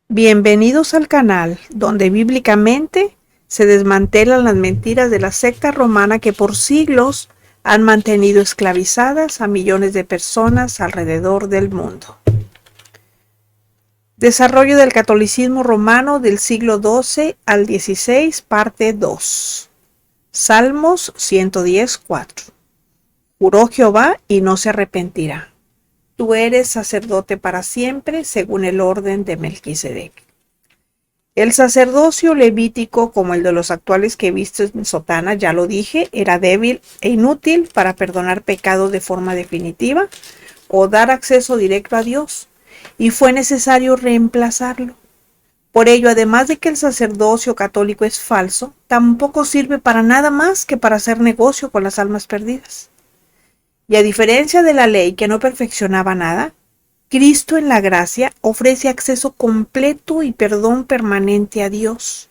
Bienvenidos al canal donde bíblicamente se desmantelan las mentiras de la secta romana que por siglos han mantenido esclavizadas a millones de personas alrededor del mundo. Desarrollo del catolicismo romano del siglo XII al XVI, parte 2. Salmos 110:4. Juró Jehová y no se arrepentirá. Tú eres sacerdote para siempre, según el orden de Melquisedec. El sacerdocio levítico, como el de los actuales que viste en sotana, ya lo dije, era débil e inútil para perdonar pecados de forma definitiva o dar acceso directo a Dios, y fue necesario reemplazarlo. Por ello, además de que el sacerdocio católico es falso, tampoco sirve para nada más que para hacer negocio con las almas perdidas. Y a diferencia de la ley que no perfeccionaba nada, Cristo en la gracia ofrece acceso completo y perdón permanente a Dios.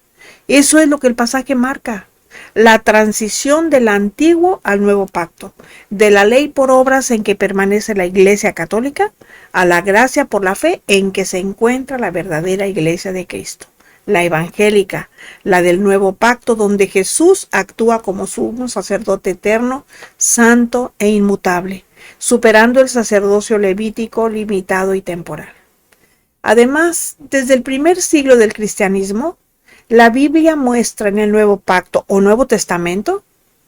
Eso es lo que el pasaje marca: la transición del antiguo al nuevo pacto, de la ley por obras en que permanece la Iglesia Católica, a la gracia por la fe en que se encuentra la verdadera Iglesia de Cristo, la evangélica, la del nuevo pacto, donde Jesús actúa como sumo sacerdote eterno, santo e inmutable, superando el sacerdocio levítico limitado y temporal. Además, desde el primer siglo del cristianismo, la Biblia muestra en el Nuevo Pacto o Nuevo Testamento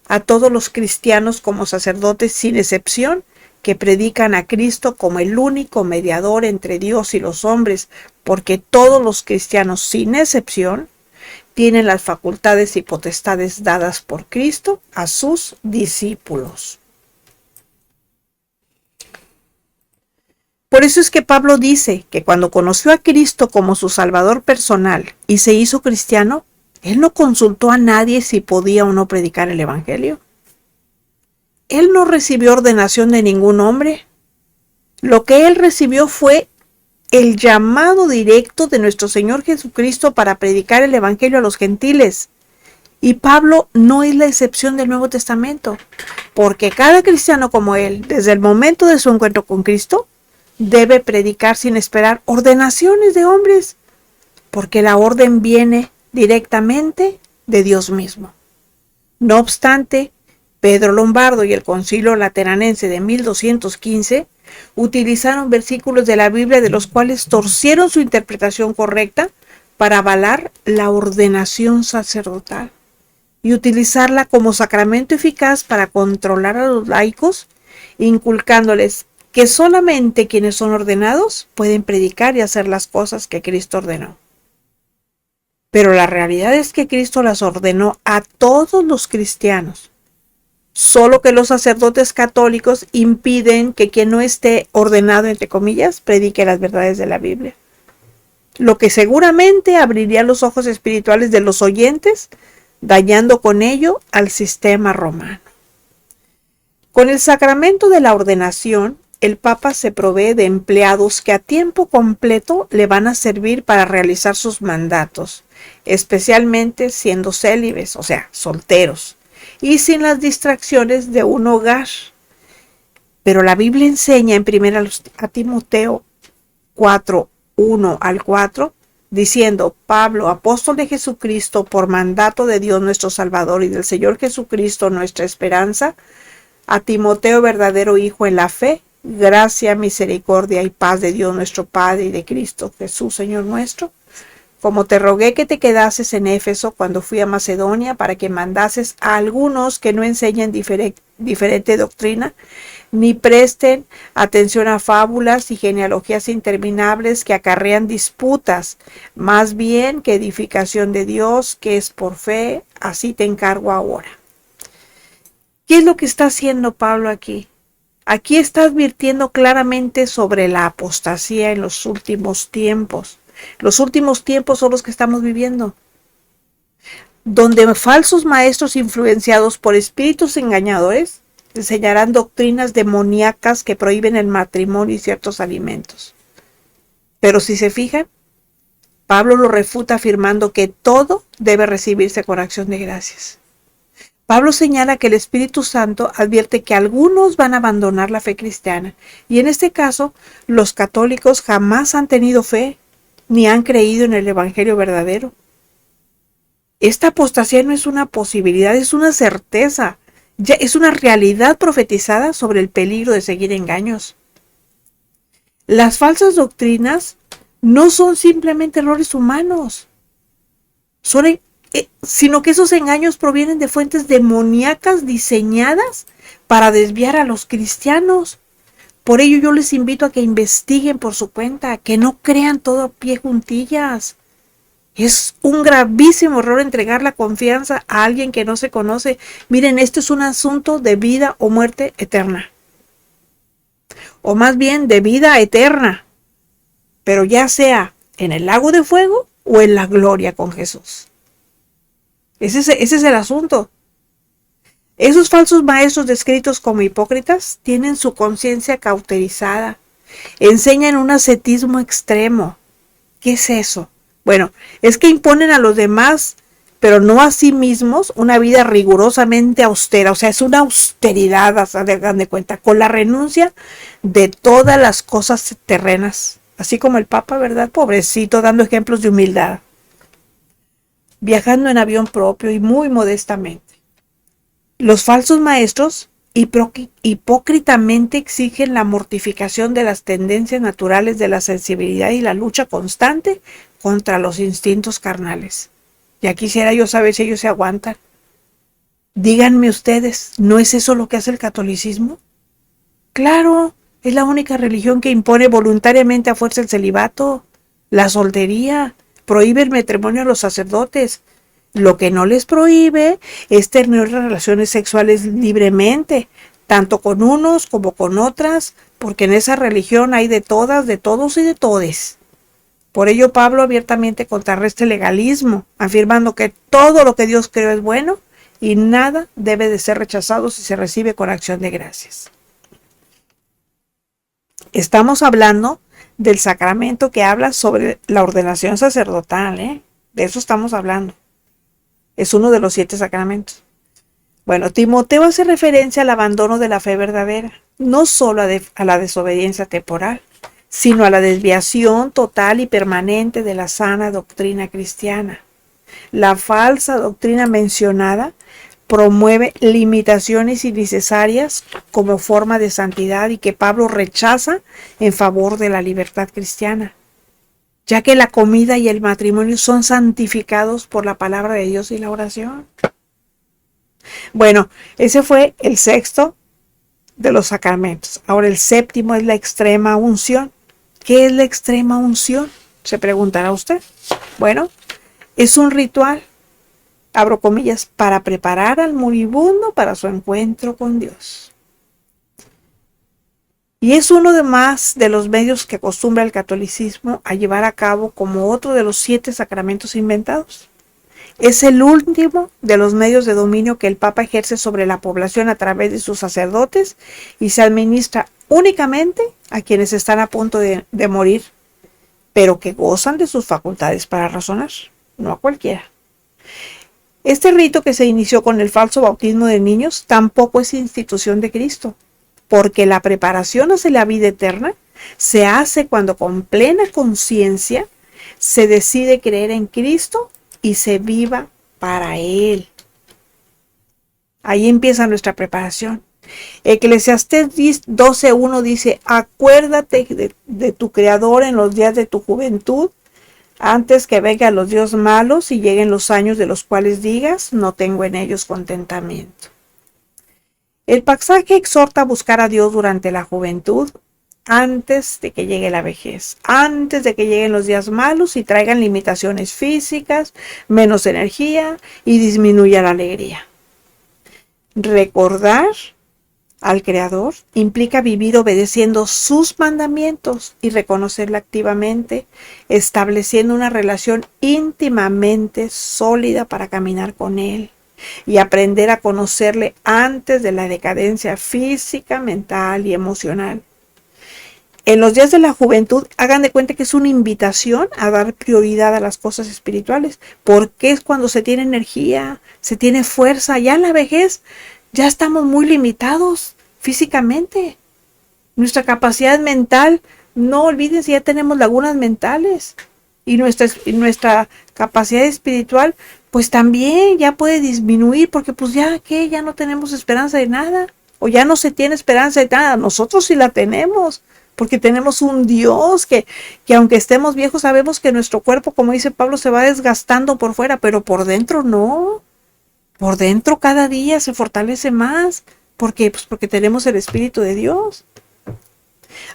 a todos los cristianos como sacerdotes sin excepción, que predican a Cristo como el único mediador entre Dios y los hombres, porque todos los cristianos sin excepción tienen las facultades y potestades dadas por Cristo a sus discípulos. Por eso es que Pablo dice que cuando conoció a Cristo como su Salvador personal y se hizo cristiano, él no consultó a nadie si podía o no predicar el Evangelio. Él no recibió ordenación de ningún hombre. Lo que él recibió fue el llamado directo de nuestro Señor Jesucristo para predicar el Evangelio a los gentiles. Y Pablo no es la excepción del Nuevo Testamento, porque cada cristiano como él, desde el momento de su encuentro con Cristo, debe predicar sin esperar ordenaciones de hombres, porque la orden viene directamente de Dios mismo. No obstante, Pedro Lombardo y el Concilio Lateranense de 1215 utilizaron versículos de la Biblia de los cuales torcieron su interpretación correcta para avalar la ordenación sacerdotal y utilizarla como sacramento eficaz para controlar a los laicos, inculcándoles que solamente quienes son ordenados pueden predicar y hacer las cosas que Cristo ordenó. Pero la realidad es que Cristo las ordenó a todos los cristianos, solo que los sacerdotes católicos impiden que quien no esté ordenado, entre comillas, predique las verdades de la Biblia, lo que seguramente abriría los ojos espirituales de los oyentes, dañando con ello al sistema romano. Con el sacramento de la ordenación, el Papa se provee de empleados que a tiempo completo le van a servir para realizar sus mandatos, especialmente siendo célibes, o sea, solteros, y sin las distracciones de un hogar. Pero la Biblia enseña en 1 Timoteo 4, 1 al 4, diciendo: Pablo, apóstol de Jesucristo, por mandato de Dios nuestro Salvador y del Señor Jesucristo nuestra esperanza, a Timoteo, verdadero hijo en la fe, gracia, misericordia y paz de Dios nuestro Padre y de Cristo Jesús Señor nuestro, como te rogué que te quedases en Éfeso cuando fui a Macedonia, para que mandases a algunos que no enseñen diferente doctrina, ni presten atención a fábulas y genealogías interminables que acarrean disputas, más bien que edificación de Dios, que es por fe. Así te encargo ahora. ¿Qué es lo que está haciendo Pablo aquí? Aquí está advirtiendo claramente sobre la apostasía en los últimos tiempos. Los últimos tiempos son los que estamos viviendo, donde falsos maestros influenciados por espíritus engañadores enseñarán doctrinas demoníacas que prohíben el matrimonio y ciertos alimentos. Pero si se fijan, Pablo lo refuta afirmando que todo debe recibirse con acción de gracias. Pablo señala que el Espíritu Santo advierte que algunos van a abandonar la fe cristiana, y en este caso, los católicos jamás han tenido fe, ni han creído en el evangelio verdadero. Esta apostasía no es una posibilidad, es una certeza. Ya es una realidad profetizada sobre el peligro de seguir engaños. Las falsas doctrinas no son simplemente errores humanos, sino que esos engaños provienen de fuentes demoníacas diseñadas para desviar a los cristianos. Por ello yo les invito a que investiguen por su cuenta, que no crean todo a pie juntillas. Es un gravísimo error entregar la confianza a alguien que no se conoce. Miren, esto es un asunto de vida o muerte eterna. O más bien de vida eterna. Pero ya sea en el lago de fuego o en la gloria con Jesús. Ese es el asunto. Esos falsos maestros descritos como hipócritas tienen su conciencia cauterizada. Enseñan un ascetismo extremo. ¿Qué es eso? Bueno, es que imponen a los demás, pero no a sí mismos, una vida rigurosamente austera. O sea, es una austeridad, hagan de cuenta, con la renuncia de todas las cosas terrenas. Así como el Papa, ¿verdad? Pobrecito, dando ejemplos de humildad. Viajando en avión propio y muy modestamente. Los falsos maestros hipócritamente exigen la mortificación de las tendencias naturales de la sensibilidad y la lucha constante contra los instintos carnales. Ya quisiera yo saber si ellos se aguantan. Díganme ustedes, ¿no es eso lo que hace el catolicismo? Claro, es la única religión que impone voluntariamente a fuerza el celibato, la soltería, prohíbe el matrimonio a los sacerdotes. Lo que no les prohíbe es tener relaciones sexuales libremente, tanto con unos como con otras, porque en esa religión hay de todas, de todos y de todes. Por ello Pablo abiertamente contrarresta el legalismo, afirmando que todo lo que Dios creó es bueno y nada debe de ser rechazado si se recibe con acción de gracias. Estamos hablando del sacramento que habla sobre la ordenación sacerdotal, De eso estamos hablando. Es uno de los 7 sacramentos. Bueno, Timoteo hace referencia al abandono de la fe verdadera, no solo a la desobediencia temporal, sino a la desviación total y permanente de la sana doctrina cristiana. La falsa doctrina mencionada promueve limitaciones innecesarias como forma de santidad y que Pablo rechaza en favor de la libertad cristiana, ya que la comida y el matrimonio son santificados por la palabra de Dios y la oración. Bueno, ese fue el 6º de los sacramentos. Ahora el 7º es la extrema unción. ¿Qué es la extrema unción? Se preguntará usted. Bueno, es un ritual, abro comillas, para preparar al moribundo para su encuentro con Dios. Y es uno de más de los medios que acostumbra el catolicismo a llevar a cabo como otro de los 7 sacramentos inventados. Es el último de los medios de dominio que el Papa ejerce sobre la población a través de sus sacerdotes y se administra únicamente a quienes están a punto de morir, pero que gozan de sus facultades para razonar, no a cualquiera. Este rito que se inició con el falso bautismo de niños tampoco es institución de Cristo, porque la preparación hacia la vida eterna se hace cuando con plena conciencia se decide creer en Cristo y se viva para Él. Ahí empieza nuestra preparación. Eclesiastés 12:1 dice: acuérdate de tu Creador en los días de tu juventud, antes que vengan los días malos y lleguen los años de los cuales digas, no tengo en ellos contentamiento. El pasaje exhorta a buscar a Dios durante la juventud, antes de que llegue la vejez, antes de que lleguen los días malos y traigan limitaciones físicas, menos energía y disminuya la alegría. Recordar al Creador implica vivir obedeciendo sus mandamientos y reconocerla activamente, estableciendo una relación íntimamente sólida para caminar con Él y aprender a conocerle antes de la decadencia física, mental y emocional. En los días de la juventud, hagan de cuenta que es una invitación a dar prioridad a las cosas espirituales, porque es cuando se tiene energía, se tiene fuerza. Ya en la vejez ya estamos muy limitados físicamente. Nuestra capacidad mental, no olviden si ya tenemos lagunas mentales. y nuestra capacidad espiritual pues también ya puede disminuir, porque pues ya no tenemos esperanza de nada, o ya no se tiene esperanza de nada. Nosotros sí la tenemos, porque tenemos un Dios que aunque estemos viejos sabemos que nuestro cuerpo, como dice Pablo, se va desgastando por fuera, pero por dentro no. Por dentro cada día se fortalece más. ¿Por qué? Pues porque tenemos el Espíritu de Dios.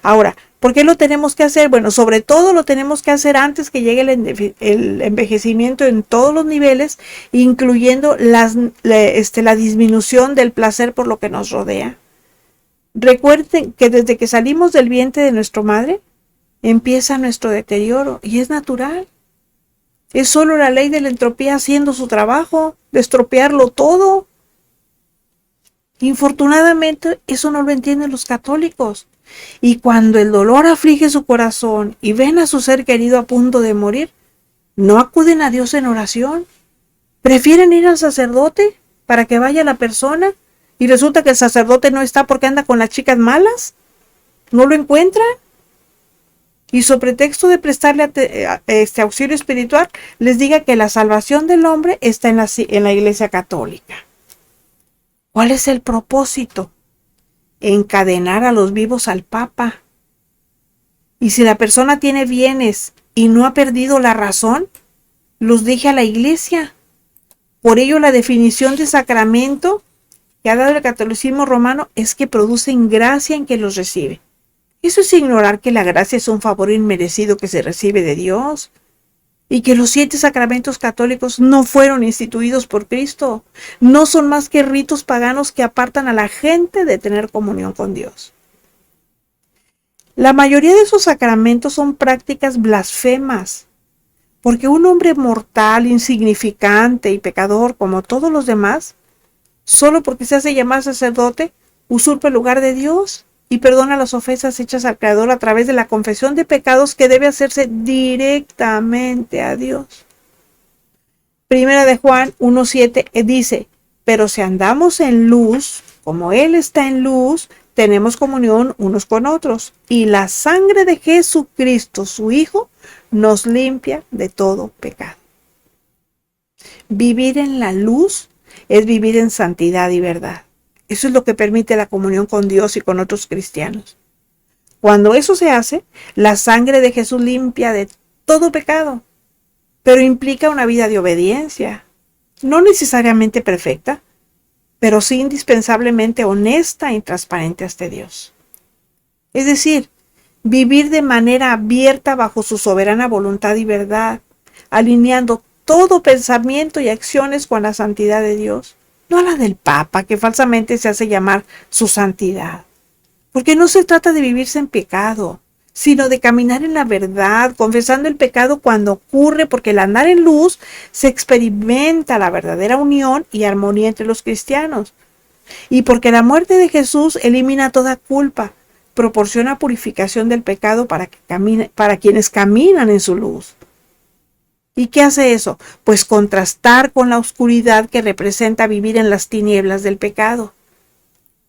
Ahora, ¿por qué lo tenemos que hacer? Bueno, sobre todo lo tenemos que hacer antes que llegue el envejecimiento en todos los niveles, incluyendo la disminución del placer por lo que nos rodea. Recuerden que desde que salimos del vientre de nuestra madre, empieza nuestro deterioro y es natural. Es solo la ley de la entropía haciendo su trabajo, de estropearlo todo. Infortunadamente, eso no lo entienden los católicos. Y cuando el dolor aflige su corazón y ven a su ser querido a punto de morir, no acuden a Dios en oración. Prefieren ir al sacerdote para que vaya la persona y resulta que el sacerdote no está porque anda con las chicas malas. No lo encuentran. Y sobre pretexto de prestarle este auxilio espiritual, les diga que la salvación del hombre está en la Iglesia Católica. ¿Cuál es el propósito? Encadenar a los vivos al Papa. Y si la persona tiene bienes y no ha perdido la razón, los deje a la Iglesia. Por ello, la definición de sacramento que ha dado el catolicismo romano es que producen gracia en quien los recibe. Eso es ignorar que la gracia es un favor inmerecido que se recibe de Dios y que los 7 sacramentos católicos no fueron instituidos por Cristo. No son más que ritos paganos que apartan a la gente de tener comunión con Dios. La mayoría de esos sacramentos son prácticas blasfemas, porque un hombre mortal, insignificante y pecador como todos los demás, solo porque se hace llamar sacerdote, usurpa el lugar de Dios y perdona las ofensas hechas al Creador a través de la confesión de pecados que debe hacerse directamente a Dios. Primera de Juan 1:7 dice, pero si andamos en luz, como Él está en luz, tenemos comunión unos con otros, y la sangre de Jesucristo, su Hijo, nos limpia de todo pecado. Vivir en la luz es vivir en santidad y verdad. Eso es lo que permite la comunión con Dios y con otros cristianos. Cuando eso se hace, la sangre de Jesús limpia de todo pecado, pero implica una vida de obediencia, no necesariamente perfecta, pero sí indispensablemente honesta y transparente ante Dios. Es decir, vivir de manera abierta bajo su soberana voluntad y verdad, alineando todo pensamiento y acciones con la santidad de Dios. No la del Papa, que falsamente se hace llamar su santidad. Porque no se trata de vivirse en pecado, sino de caminar en la verdad, confesando el pecado cuando ocurre, porque al andar en luz se experimenta la verdadera unión y armonía entre los cristianos. Y porque la muerte de Jesús elimina toda culpa, proporciona purificación del pecado para quienes caminan en su luz. ¿Y qué hace eso? Pues contrastar con la oscuridad que representa vivir en las tinieblas del pecado.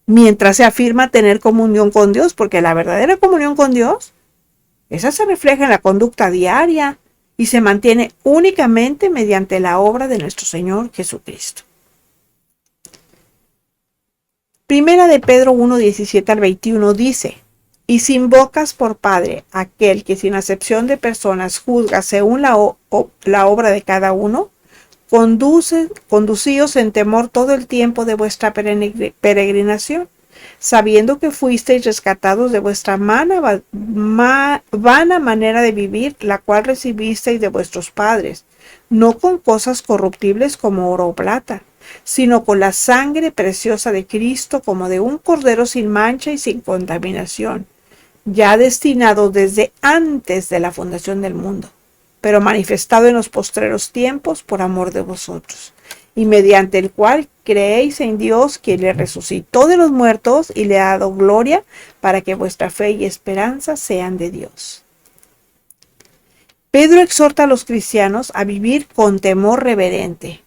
Mientras se afirma tener comunión con Dios, porque la verdadera comunión con Dios, esa se refleja en la conducta diaria y se mantiene únicamente mediante la obra de nuestro Señor Jesucristo. Primera de Pedro 1:17-21 dice, y si invocas por Padre aquel que sin acepción de personas juzga según la obra de cada uno, conducíos en temor todo el tiempo de vuestra peregrinación, sabiendo que fuisteis rescatados de vuestra vana manera de vivir, la cual recibisteis de vuestros padres, no con cosas corruptibles como oro o plata, sino con la sangre preciosa de Cristo, como de un cordero sin mancha y sin contaminación, ya destinado desde antes de la fundación del mundo, pero manifestado en los postreros tiempos por amor de vosotros, y mediante el cual creéis en Dios, quien le resucitó de los muertos y le ha dado gloria, para que vuestra fe y esperanza sean de Dios. Pedro exhorta a los cristianos a vivir con temor reverente,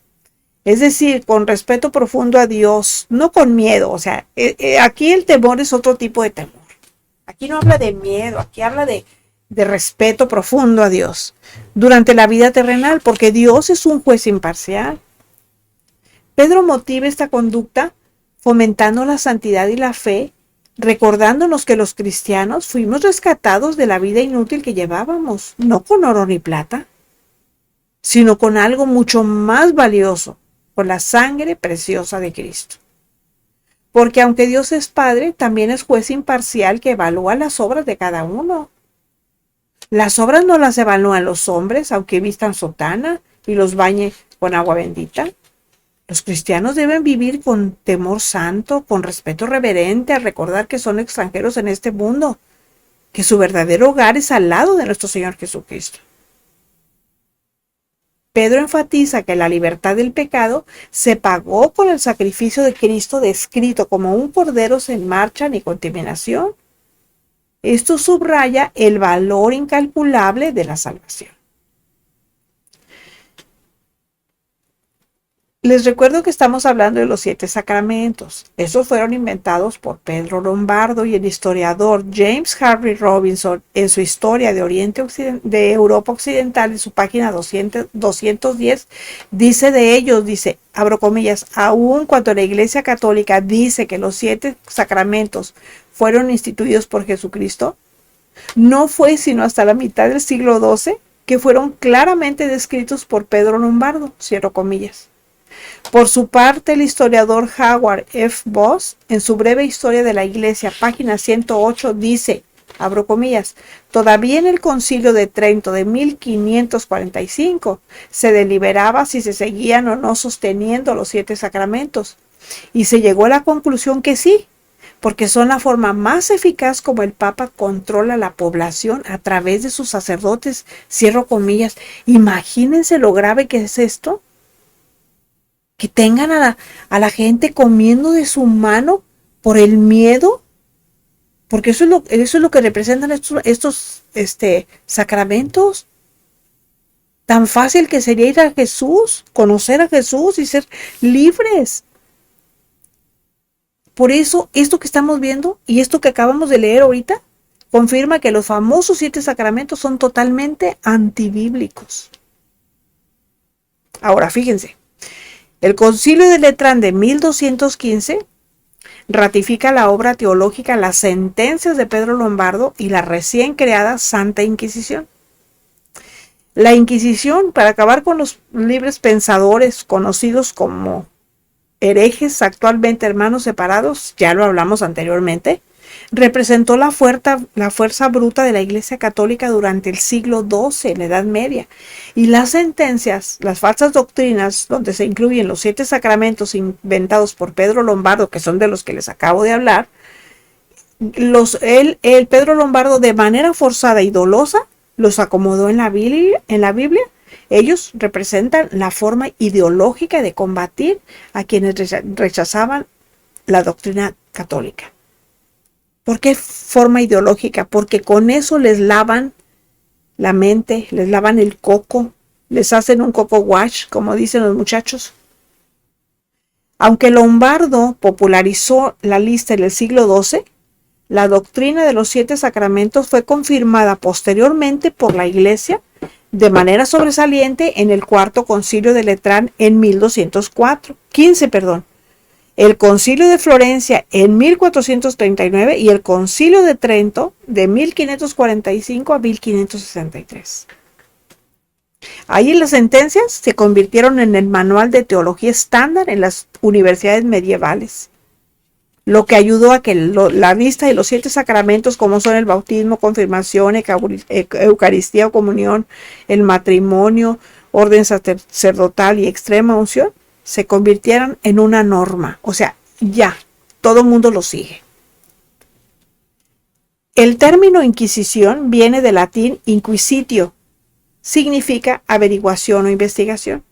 es decir, con respeto profundo a Dios, no con miedo. O sea, aquí el temor es otro tipo de temor. Aquí no habla de miedo, aquí habla de respeto profundo a Dios. durante la vida terrenal, porque Dios es un juez imparcial. Pedro motiva esta conducta fomentando la santidad y la fe, recordándonos que los cristianos fuimos rescatados de la vida inútil que llevábamos, no con oro ni plata, sino con algo mucho más valioso, con la sangre preciosa de Cristo. Porque aunque Dios es Padre, también es juez imparcial que evalúa las obras de cada uno. Las obras no las evalúan los hombres, aunque vistan sotana y los bañe con agua bendita. Los cristianos deben vivir con temor santo, con respeto reverente, a recordar que son extranjeros en este mundo, que su verdadero hogar es al lado de nuestro Señor Jesucristo. Pedro enfatiza que la libertad del pecado se pagó con el sacrificio de Cristo descrito como un cordero sin marcha ni contaminación. Esto subraya el valor incalculable de la salvación. Les recuerdo que estamos hablando de los 7 sacramentos. Esos fueron inventados por Pedro Lombardo, y el historiador James Harvey Robinson en su Historia de Europa Occidental, en su página 210, dice de ellos, dice, abro comillas, aun cuando la Iglesia Católica dice que los 7 sacramentos fueron instituidos por Jesucristo, no fue sino hasta la mitad del siglo XII que fueron claramente descritos por Pedro Lombardo, cierro comillas. Por su parte, el historiador Howard F. Voss, en su breve Historia de la Iglesia, página 108, dice, abro comillas, todavía en el Concilio de Trento de 1545 se deliberaba si se seguían o no sosteniendo los 7 sacramentos, y se llegó a la conclusión que sí, porque son la forma más eficaz como el Papa controla la población a través de sus sacerdotes, cierro comillas. Imagínense lo grave que es esto. Que tengan a la gente comiendo de su mano por el miedo, porque eso es lo que representan estos sacramentos. Tan fácil que sería ir a Jesús, conocer a Jesús y ser libres. Por eso, esto que estamos viendo y esto que acabamos de leer ahorita, confirma que los famosos 7 sacramentos son totalmente antibíblicos. Ahora, fíjense. El Concilio de Letrán de 1215 ratifica la obra teológica Las Sentencias de Pedro Lombardo y la recién creada Santa Inquisición. La Inquisición, para acabar con los libres pensadores conocidos como herejes, actualmente hermanos separados, ya lo hablamos anteriormente, representó la fuerza bruta de la Iglesia Católica durante el siglo XII, en la Edad Media. Y las sentencias, las falsas doctrinas, donde se incluyen los 7 sacramentos inventados por Pedro Lombardo, que son de los que les acabo de hablar, el Pedro Lombardo, de manera forzada y dolosa, los acomodó en la Biblia. Ellos representan la forma ideológica de combatir a quienes rechazaban la doctrina católica. ¿Por qué forma ideológica? Porque con eso les lavan la mente, les lavan el coco, les hacen un coco wash, como dicen los muchachos. Aunque Lombardo popularizó la lista en el siglo XII, la doctrina de los 7 sacramentos fue confirmada posteriormente por la Iglesia de manera sobresaliente en el Cuarto Concilio de Letrán en 15, el Concilio de Florencia en 1439 y el Concilio de Trento de 1545 a 1563. Ahí las sentencias se convirtieron en el manual de teología estándar en las universidades medievales, lo que ayudó a que la lista de los 7 sacramentos, como son el bautismo, confirmación, Eucaristía o comunión, el matrimonio, orden sacerdotal y extrema unción, se convirtieron en una norma. O sea, ya, todo el mundo lo sigue. El término Inquisición viene del latín inquisitio, significa averiguación o investigación.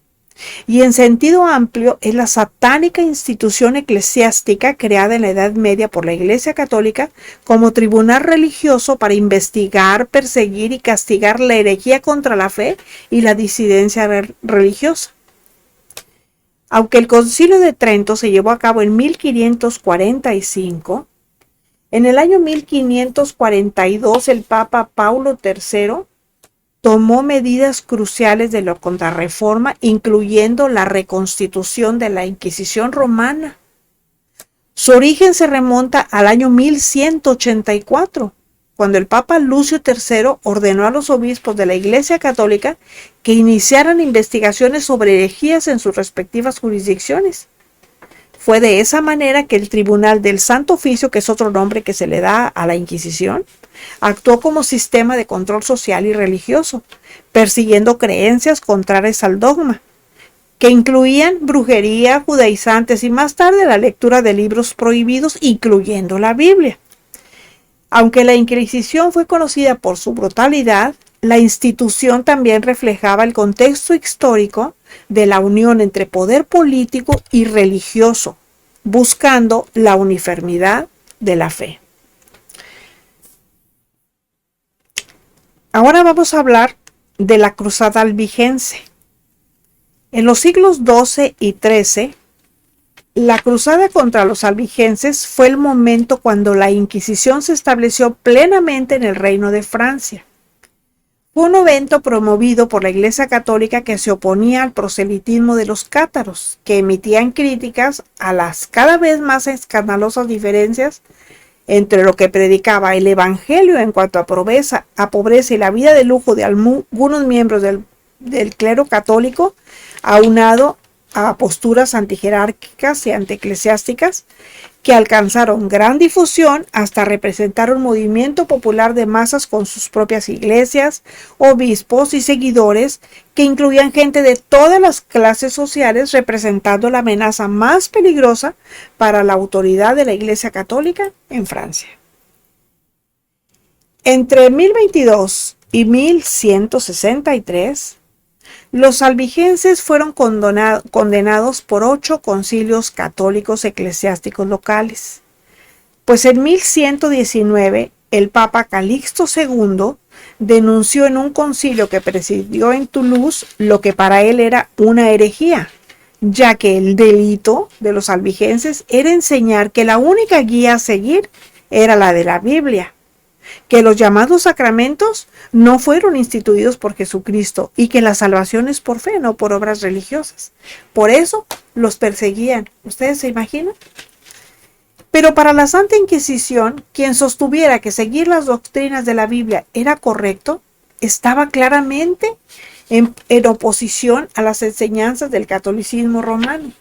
Y en sentido amplio es la satánica institución eclesiástica creada en la Edad Media por la Iglesia Católica como tribunal religioso para investigar, perseguir y castigar la herejía contra la fe y la disidencia religiosa. Aunque el Concilio de Trento se llevó a cabo en 1545, en el año 1542 el Papa Paulo III tomó medidas cruciales de la Contrarreforma, incluyendo la reconstitución de la Inquisición romana. Su origen se remonta al año 1184, cuando el Papa Lucio III ordenó a los obispos de la Iglesia Católica que iniciaran investigaciones sobre herejías en sus respectivas jurisdicciones. Fue de esa manera que el Tribunal del Santo Oficio, que es otro nombre que se le da a la Inquisición, actuó como sistema de control social y religioso, persiguiendo creencias contrarias al dogma, que incluían brujería, judaizantes y más tarde la lectura de libros prohibidos, incluyendo la Biblia. Aunque la Inquisición fue conocida por su brutalidad, la institución también reflejaba el contexto histórico de la unión entre poder político y religioso, buscando la uniformidad de la fe. Ahora vamos a hablar de la Cruzada Albigense. En los siglos XII y XIII, la cruzada contra los albigenses fue el momento cuando la Inquisición se estableció plenamente en el Reino de Francia. Fue un evento promovido por la Iglesia Católica que se oponía al proselitismo de los cátaros, que emitían críticas a las cada vez más escandalosas diferencias entre lo que predicaba el Evangelio en cuanto a pobreza y la vida de lujo de algunos miembros del clero católico, aunado a posturas antijerárquicas y antieclesiásticas que alcanzaron gran difusión hasta representar un movimiento popular de masas con sus propias iglesias, obispos y seguidores que incluían gente de todas las clases sociales, representando la amenaza más peligrosa para la autoridad de la Iglesia Católica en Francia. Entre 1022 y 1163, los albigenses fueron condenados por 8 concilios católicos eclesiásticos locales. Pues en 1119, el Papa Calixto II denunció en un concilio que presidió en Toulouse lo que para él era una herejía, ya que el delito de los albigenses era enseñar que la única guía a seguir era la de la Biblia, que los llamados sacramentos no fueron instituidos por Jesucristo y que la salvación es por fe, no por obras religiosas. Por eso los perseguían. ¿Ustedes se imaginan? Pero para la Santa Inquisición, quien sostuviera que seguir las doctrinas de la Biblia era correcto, estaba claramente en oposición a las enseñanzas del catolicismo romano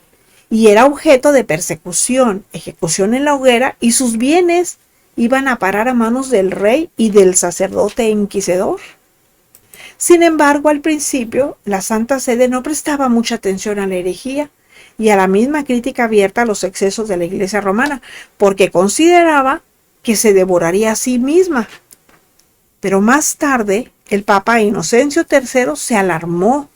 y era objeto de persecución, ejecución en la hoguera, y sus bienes iban a parar a manos del rey y del sacerdote inquisidor. Sin embargo, al principio, la Santa Sede no prestaba mucha atención a la herejía y a la misma crítica abierta a los excesos de la Iglesia romana, porque consideraba que se devoraría a sí misma. Pero más tarde, el Papa Inocencio III se alarmó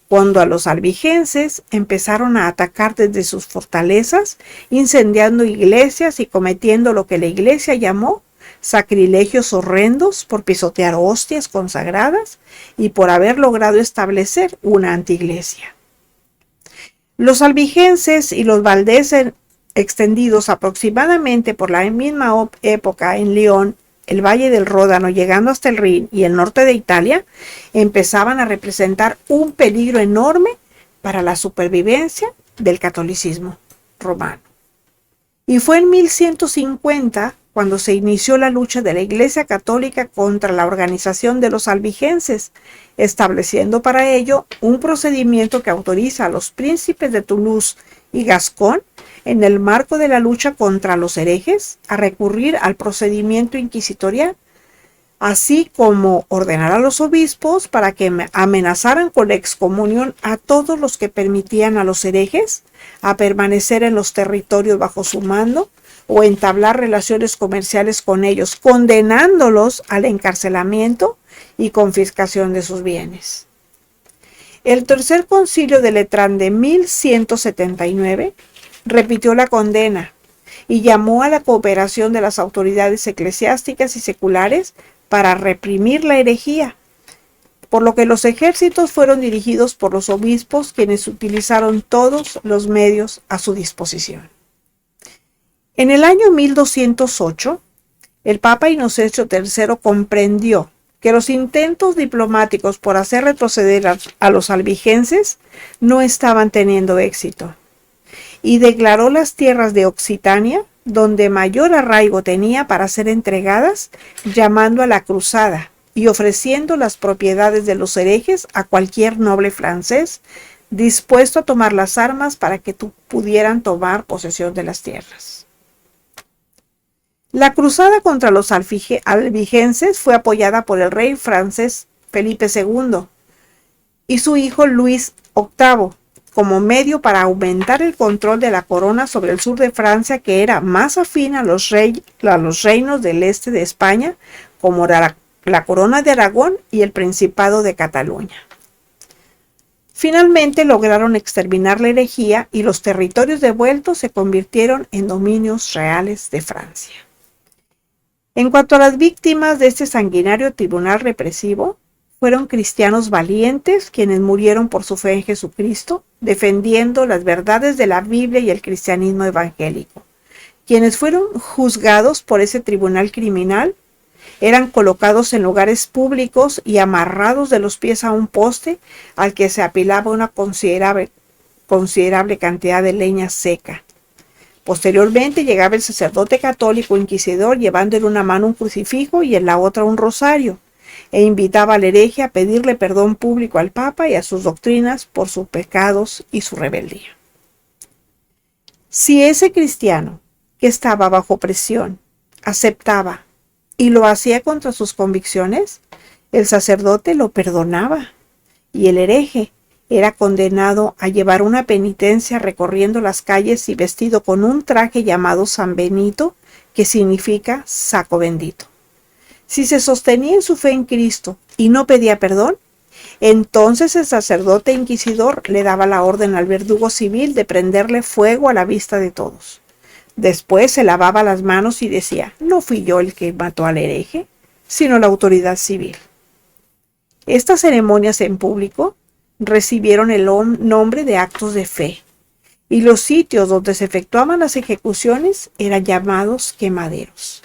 cuando a los albigenses empezaron a atacar desde sus fortalezas, incendiando iglesias y cometiendo lo que la Iglesia llamó sacrilegios horrendos por pisotear hostias consagradas y por haber logrado establecer una antiiglesia. Los albigenses y los valdeses, extendidos aproximadamente por la misma época en León, el Valle del Ródano, llegando hasta el Rin y el norte de Italia, empezaban a representar un peligro enorme para la supervivencia del catolicismo romano. Y fue en 1150 cuando se inició la lucha de la Iglesia Católica contra la organización de los albigenses, estableciendo para ello un procedimiento que autoriza a los príncipes de Toulouse y Gascón, en el marco de la lucha contra los herejes, a recurrir al procedimiento inquisitorial, así como ordenar a los obispos para que amenazaran con la excomunión a todos los que permitían a los herejes a permanecer en los territorios bajo su mando o entablar relaciones comerciales con ellos, condenándolos al encarcelamiento y confiscación de sus bienes. El tercer concilio de Letrán de 1179 repitió la condena y llamó a la cooperación de las autoridades eclesiásticas y seculares para reprimir la herejía, por lo que los ejércitos fueron dirigidos por los obispos, quienes utilizaron todos los medios a su disposición. En el año 1208, el Papa Inocencio III comprendió que los intentos diplomáticos por hacer retroceder a los albigenses no estaban teniendo éxito, y declaró las tierras de Occitania, donde mayor arraigo tenía, para ser entregadas, llamando a la cruzada y ofreciendo las propiedades de los herejes a cualquier noble francés dispuesto a tomar las armas para que pudieran tomar posesión de las tierras. La cruzada contra los albigenses fue apoyada por el rey francés Felipe II y su hijo Luis VIII, como medio para aumentar el control de la corona sobre el sur de Francia, que era más afín a los reinos del este de España, como la corona de Aragón y el Principado de Cataluña. Finalmente lograron exterminar la herejía y los territorios devueltos se convirtieron en dominios reales de Francia. En cuanto a las víctimas de este sanguinario tribunal represivo, fueron cristianos valientes quienes murieron por su fe en Jesucristo, defendiendo las verdades de la Biblia y el cristianismo evangélico. Quienes fueron juzgados por ese tribunal criminal eran colocados en lugares públicos y amarrados de los pies a un poste al que se apilaba una considerable cantidad de leña seca. Posteriormente llegaba el sacerdote católico inquisidor llevando en una mano un crucifijo y en la otra un rosario, e invitaba al hereje a pedirle perdón público al Papa y a sus doctrinas por sus pecados y su rebeldía. Si ese cristiano que estaba bajo presión aceptaba y lo hacía contra sus convicciones, el sacerdote lo perdonaba y el hereje era condenado a llevar una penitencia recorriendo las calles y vestido con un traje llamado San Benito, que significa saco bendito. Si se sostenía en su fe en Cristo y no pedía perdón, entonces el sacerdote inquisidor le daba la orden al verdugo civil de prenderle fuego a la vista de todos. Después se lavaba las manos y decía: no fui yo el que mató al hereje, sino la autoridad civil. Estas ceremonias en público recibieron el nombre de actos de fe, y los sitios donde se efectuaban las ejecuciones eran llamados quemaderos.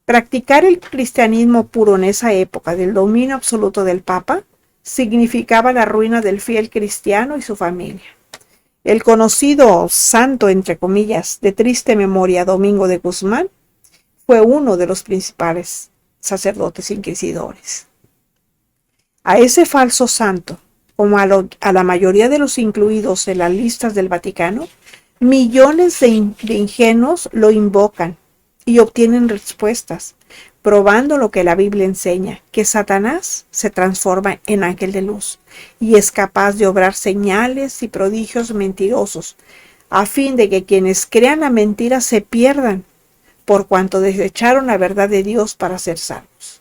Practicar el cristianismo puro en esa época del dominio absoluto del Papa significaba la ruina del fiel cristiano y su familia. El conocido santo, entre comillas, de triste memoria, Domingo de Guzmán, fue uno de los principales sacerdotes inquisidores. A ese falso santo, como a la mayoría de los incluidos en las listas del Vaticano, millones de ingenuos lo invocan y obtienen respuestas, probando lo que la Biblia enseña, que Satanás se transforma en ángel de luz y es capaz de obrar señales y prodigios mentirosos, a fin de que quienes crean la mentira se pierdan, por cuanto desecharon la verdad de Dios para ser salvos.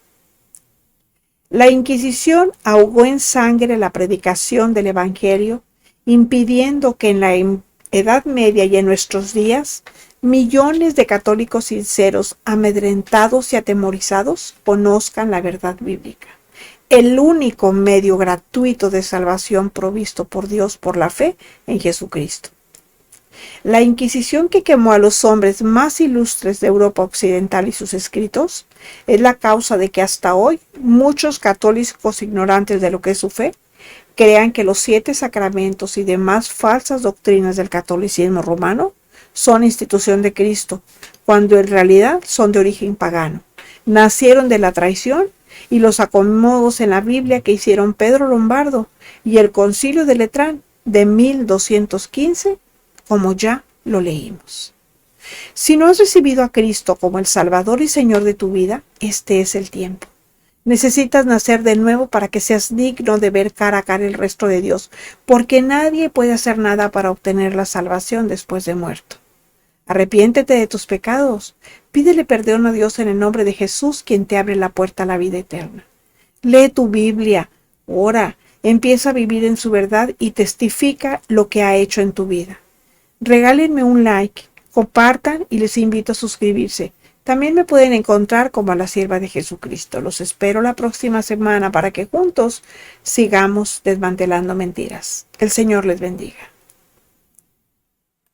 La Inquisición ahogó en sangre la predicación del Evangelio, impidiendo que en la Edad Media y en nuestros días millones de católicos sinceros, amedrentados y atemorizados, conozcan la verdad bíblica, el único medio gratuito de salvación provisto por Dios por la fe en Jesucristo. La Inquisición, que quemó a los hombres más ilustres de Europa Occidental y sus escritos, es la causa de que hasta hoy muchos católicos ignorantes de lo que es su fe crean que los 7 sacramentos y demás falsas doctrinas del catolicismo romano son institución de Cristo, cuando en realidad son de origen pagano. Nacieron de la traición y los acomodos en la Biblia que hicieron Pedro Lombardo y el Concilio de Letrán de 1215, como ya lo leímos. Si no has recibido a Cristo como el Salvador y Señor de tu vida, este es el tiempo. Necesitas nacer de nuevo para que seas digno de ver cara a cara el resto de Dios, porque nadie puede hacer nada para obtener la salvación después de muerto. Arrepiéntete de tus pecados, pídele perdón a Dios en el nombre de Jesús, quien te abre la puerta a la vida eterna. Lee tu Biblia, ora, empieza a vivir en su verdad y testifica lo que ha hecho en tu vida. Regálenme un like, compartan y les invito a suscribirse. También me pueden encontrar como a la sierva de Jesucristo. Los espero la próxima semana para que juntos sigamos desmantelando mentiras. El Señor les bendiga.